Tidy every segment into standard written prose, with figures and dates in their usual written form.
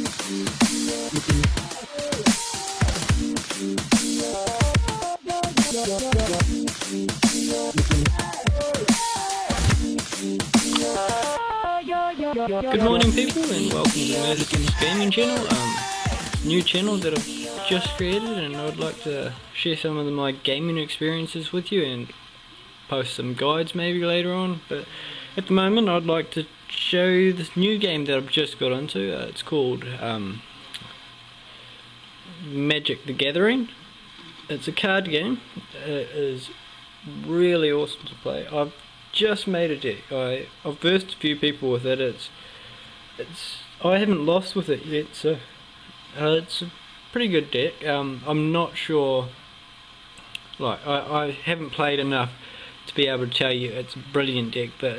Good morning people, and welcome to the Murderkins Gaming channel. New channel that I've just created, and I'd like to share some of my gaming experiences with you and post some guides maybe later on. But at the moment I'd like to show you this new game that I've just got into. It's called Magic the Gathering. It's a card game. It is really awesome to play. I've just made a deck. I've versed a few people with it. I haven't lost with it yet, so it's a pretty good deck. I'm not sure, like I haven't played enough to be able to tell you it's a brilliant deck, but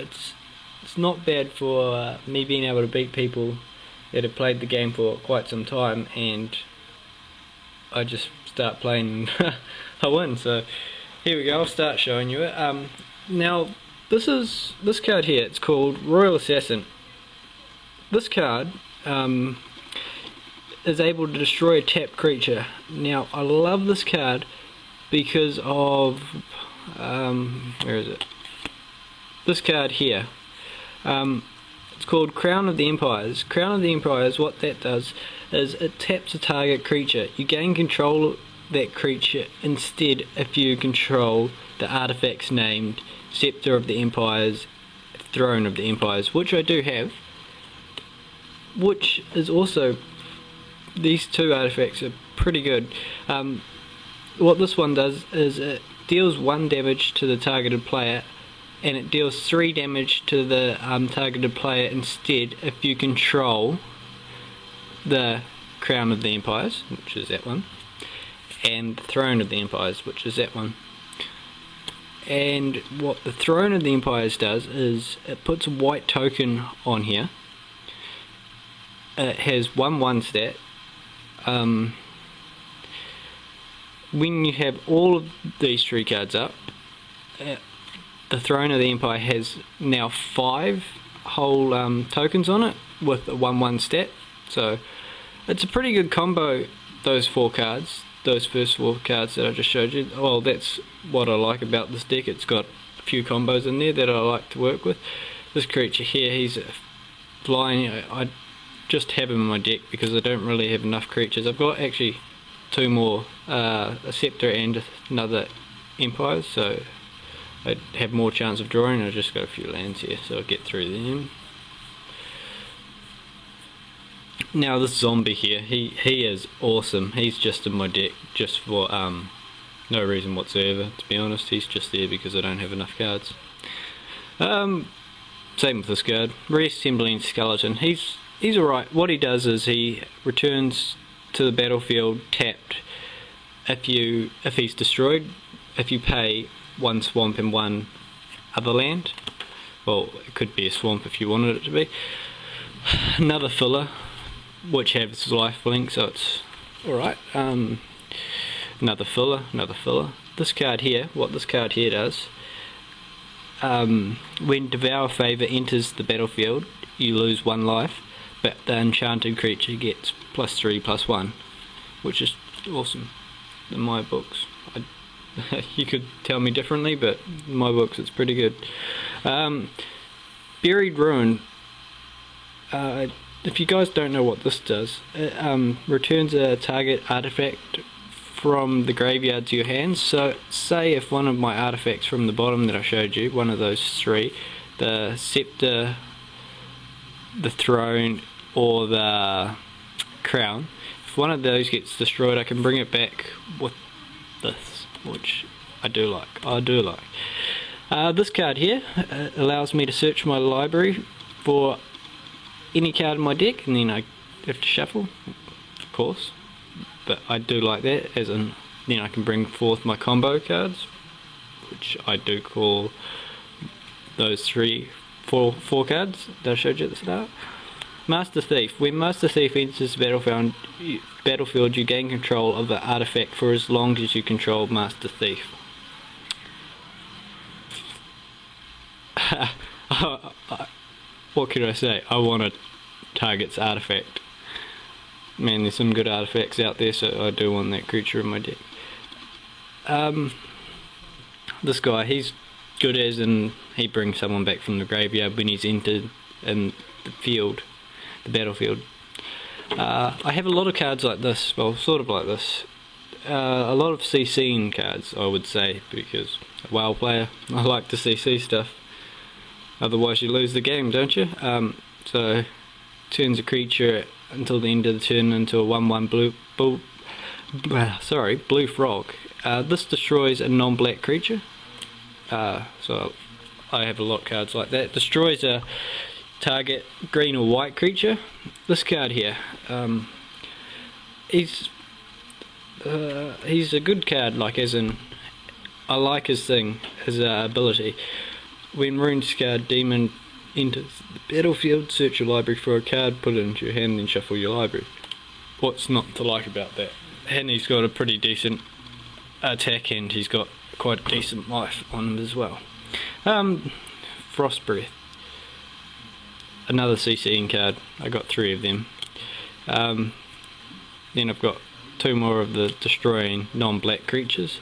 it's not bad for me being able to beat people that have played the game for quite some time, and I just start playing and I win. So here we go, I'll start showing you it. Now this card here, it's called Royal Assassin. This card is able to destroy a tapped creature. Now I love this card because of where is it? This card here. It's called Crown of the Empires. Crown of the Empires, what that does is it taps a target creature. You gain control of that creature instead if you control the artifacts named Scepter of the Empires, Throne of the Empires, which I do have, which is also, these two artifacts are pretty good. What this one does is it deals 1 damage to the targeted player, and it deals 3 damage to the targeted player instead if you control the Crown of the Empires, which is that one, and Throne of the Empires, which is that one. And what the Throne of the Empires does is it puts a white token on here. It has 1/1 stat. When you have all of these 3 cards up, the Throne of the Empire has now 5 whole tokens on it with a 1/1 stat. So it's a pretty good combo, those 4 cards. Those first 4 cards that I just showed you. Well, that's what I like about this deck. It's got a few combos in there that I like to work with. This creature here, he's flying. I just have him in my deck because I don't really have enough creatures. I've got actually 2 more, a Scepter and another Empires, so I have more chance of drawing. I've just got a few lands here, so I'll get through them. Now this zombie here, he is awesome. He's just in my deck just for no reason whatsoever, to be honest. He's just there because I don't have enough cards. Same with this card, Reassembling Skeleton. He's alright. What he does is he returns to the battlefield tapped if he's destroyed, if you pay 1 swamp and 1 other land. Well, it could be a swamp if you wanted it to be. Another filler, which has lifelink, so it's alright. Another filler. This card here, what this card here does, when Devour Favor enters the battlefield, you lose 1 life, but the enchanted creature gets +3/+1, which is awesome in my books. You could tell me differently, but in my books it's pretty good. Buried Ruin. If you guys don't know what this does, it returns a target artifact from the graveyard to your hands. So say if one of my artifacts from the bottom that I showed you, one of those 3, the Scepter, the Throne, or the Crown, if one of those gets destroyed, I can bring it back with this, which I do like. This card here allows me to search my library for any card in my deck, and then I have to shuffle, of course, but I do like that, as in then I can bring forth my combo cards, which I do call those 4 cards that I showed you at the start. Master Thief. When Master Thief enters the battlefield, you gain control of the artifact for as long as you control Master Thief. What can I say? I want to target's artifact. man, there's some good artifacts out there, so I do want that creature in my deck. This guy, he's good as in he brings someone back from the graveyard when he's entered in the field, the battlefield. I have a lot of cards like this, well, sort of like this. A lot of CCing cards, I would say, because a WoW player, I like to CC stuff. Otherwise you lose the game, don't you? So turns a creature until the end of the turn into a 1/1 blue frog. This destroys a non-black creature. So I have a lot of cards like that. Destroys a target green or white creature. This card here, he's a good card, like as in, I like his thing, his ability. When RuneScarred Demon enters the battlefield, search your library for a card, put it into your hand, then shuffle your library. What's not to like about that? And he's got a pretty decent attack, and he's got quite a decent life on him as well. Frost Breath, another CCing card. I got 3 of them. Then I've got 2 more of the destroying non-black creatures.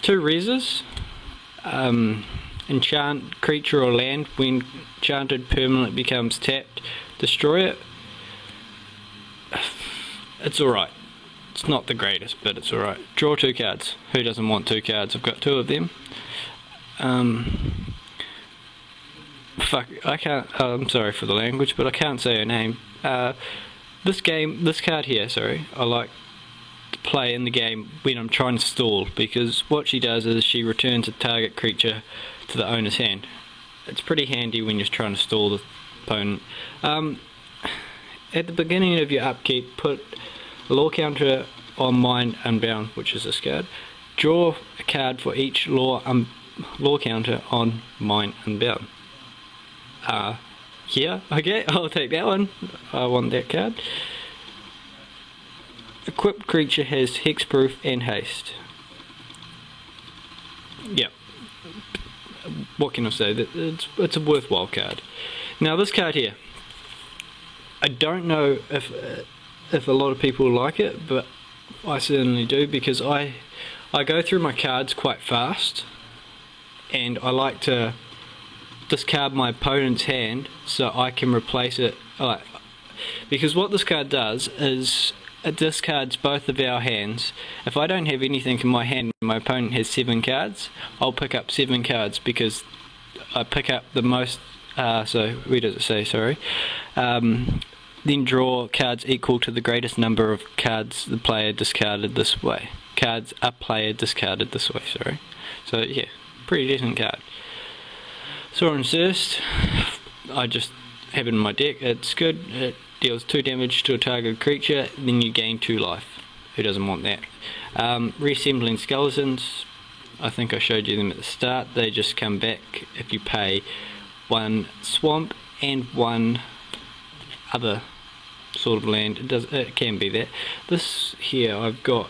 2 reses. Enchant creature or land. When enchanted permanent becomes tapped, destroy it. It's alright. It's not the greatest, but it's alright. Draw 2 cards. Who doesn't want 2 cards? I've got 2 of them. Fuck, I can't, I'm sorry for the language, but I can't say her name. This card here, sorry, I like to play in the game when I'm trying to stall, because what she does is she returns a target creature to the owner's hand. It's pretty handy when you're trying to stall the opponent. At the beginning of your upkeep, put a lore counter on Mind Unbound, which is this card. Draw a card for each lore counter on Mind Unbound. Here, okay, I'll take that one. I want that card. Equipped creature has hexproof and haste. Yep. What can I say? It's a worthwhile card. Now this card here, I don't know if a lot of people like it, but I certainly do, because I go through my cards quite fast, and I like to discard my opponent's hand so I can replace it. Because what this card does is it discards both of our hands. If I don't have anything in my hand and my opponent has 7 cards, I'll pick up 7 cards, because I pick up the most, so where does it say, sorry, then draw cards equal to the greatest number of cards the player discarded this way. Cards a player discarded this way, sorry. So yeah, pretty decent card. Sorin Thirst, I just have it in my deck. It's good. It deals 2 damage to a target creature, then you gain 2 life. Who doesn't want that? Reassembling Skeletons, I think I showed you them at the start. They just come back if you pay 1 swamp and 1 other sort of land. It can be that. This here I've got,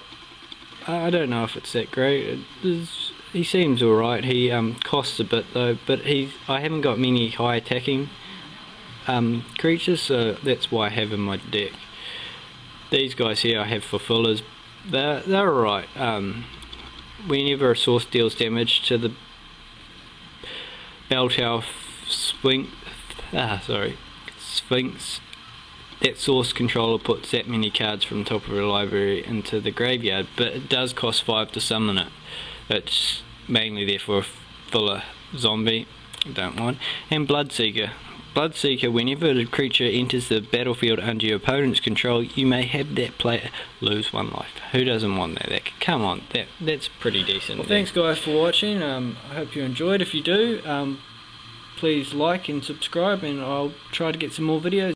I don't know if it's that great. He seems alright. He costs a bit though, but I haven't got many high attacking creatures, so that's why I have in my deck. These guys here I have for fillers. They're alright. Whenever a source deals damage to the Belltower Sphinx, that source controller puts that many cards from the top of her library into the graveyard, but it does cost 5 to summon it. It's mainly there for a filler zombie, don't want. And Bloodseeker. Bloodseeker, whenever a creature enters the battlefield under your opponent's control, you may have that player lose 1 life. Who doesn't want that? Come on, that's pretty decent. Well, thanks guys for watching. I hope you enjoyed. If you do, please like and subscribe, and I'll try to get some more videos.